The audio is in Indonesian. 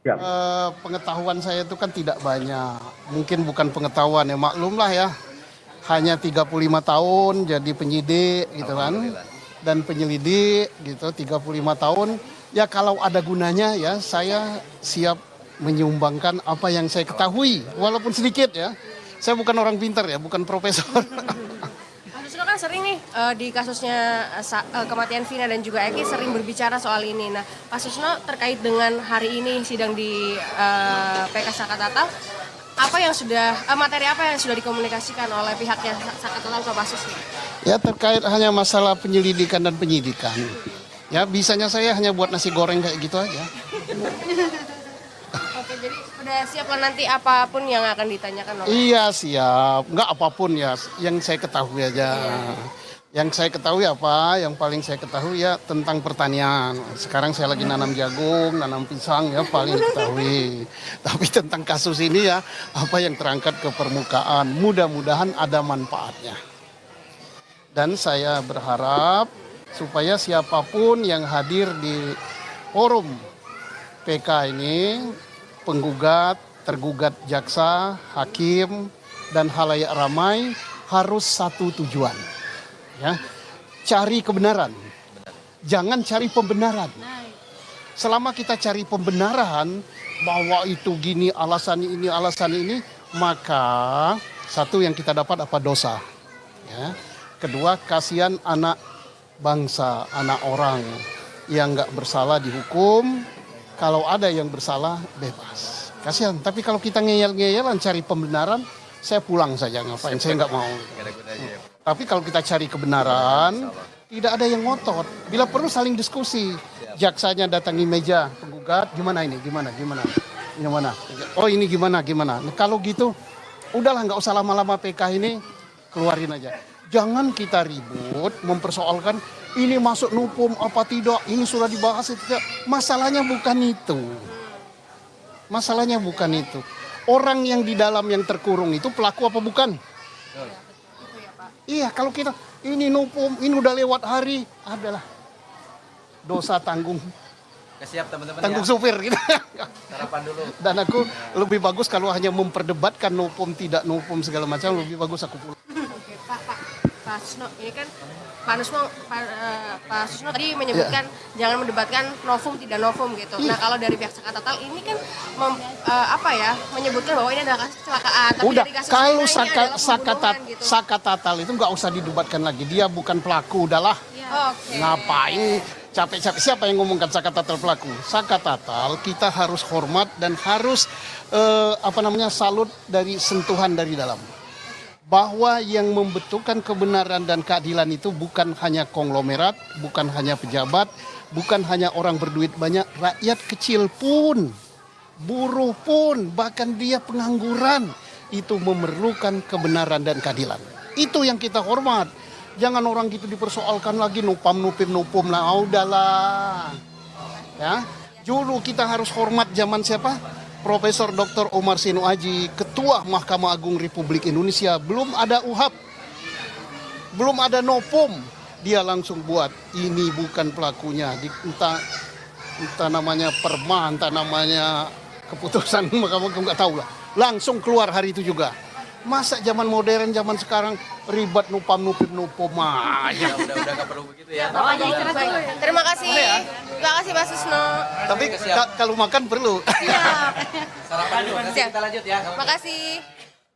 Ya. Pengetahuan saya itu kan tidak banyak. Mungkin bukan pengetahuan ya, maklumlah ya. Hanya 35 tahun jadi penyidik gitu kan. Dan penyelidik gitu 35 tahun. Ya kalau ada gunanya ya saya siap menyumbangkan apa yang saya ketahui. Walaupun sedikit ya. Saya bukan orang pintar ya, bukan profesor. Mas Susno kan sering nih di kasusnya kematian Vina dan juga Eki sering berbicara soal ini. Nah, Pak Susno terkait dengan hari ini sidang di PK Sakatatal, apa yang sudah materi apa yang sudah dikomunikasikan oleh pihaknya Sakatatal ke Pak Susno? Ya terkait hanya masalah penyelidikan dan penyidikan. Ya bisanya saya hanya buat nasi goreng kayak gitu aja. Oke, jadi udah siap lah nanti apapun yang akan ditanyakan oleh. Iya siap, nggak apapun ya, yang saya ketahui aja. Yang saya ketahui apa, yang paling saya ketahui ya tentang pertanian. Sekarang saya lagi nanam jagung, nanam pisang ya paling ketahui. Tapi tentang kasus ini ya, apa yang terangkat ke permukaan, mudah-mudahan ada manfaatnya. Dan saya berharap supaya siapapun yang hadir di forum PK ini, penggugat, tergugat jaksa, hakim, dan halayak ramai harus satu tujuan. Ya, cari kebenaran. Jangan cari pembenaran. Selama kita cari pembenaran bahwa itu gini, alasan ini, maka satu yang kita dapat apa dosa. Ya. Kedua, kasihan anak bangsa, anak orang yang nggak bersalah dihukum. Kalau ada yang bersalah, bebas. Kasihan. Tapi kalau kita ngeyel-ngeyelan cari pembenaran, saya pulang saja. Ngapain? Saya nggak mau. Tapi kalau kita cari kebenaran, tidak ada yang ngotot. Bila perlu saling diskusi. Jaksanya datangi meja penggugat, gimana ini? Gimana? Oh ini gimana? Nah, kalau gitu, udahlah nggak usah lama-lama PK ini, keluarin aja. Jangan kita ribut, mempersoalkan ini masuk nupum apa tidak, ini sudah dibahas tidak. Masalahnya bukan itu. Orang yang di dalam yang terkurung itu pelaku apa bukan? Iya, kalau kita ini nupum, ini udah lewat hari, adalah dosa tanggung. Siap teman-teman Tanggung ya. supir gitu. Sarapan dulu. Dan aku lebih bagus kalau hanya memperdebatkan nupum tidak nupum segala macam, lebih bagus aku pulang. Oke, Pak Susno, ini kan Pak Susno tadi menyebutkan jangan mendebatkan novum tidak novum gitu. Nah kalau dari pihak Sakatatal ini kan menyebutkan bahwa ini adalah kasus kecelakaan. Tapi Udah, dari kasus kalau Vina ini adalah pembunuhan gitu. Sakatatal itu nggak usah didebatkan lagi. Dia bukan pelaku, udahlah. Oke. Ngapain capek-capek? Siapa yang ngomongkan Sakatatal pelaku? Sakatatal kita harus hormat dan harus salut dari sentuhan dari dalam. Bahwa yang membentukkan kebenaran dan keadilan itu bukan hanya konglomerat, bukan hanya pejabat, bukan hanya orang berduit banyak, rakyat kecil pun, buruh pun, bahkan dia pengangguran, itu memerlukan kebenaran dan keadilan. Itu yang kita hormat. Jangan orang gitu dipersoalkan lagi nupum, nah udahlah. Ya, dulu kita harus hormat zaman siapa? Profesor Dr. Omar Sinu Aji, Ketua Mahkamah Agung Republik Indonesia, belum ada UHAP, belum ada nopum, dia langsung buat ini bukan pelakunya, entah namanya perma, entah namanya keputusan Mahkamah Agung nggak tahu lah, langsung keluar hari itu juga. Masa zaman modern, zaman sekarang ribet nupum ya. Udah nggak perlu begitu ya. Terima kasih Pak Susno. Tapi kalau makan perlu. Siap. Sarapan dulu, nanti kita lanjut ya. Makasih.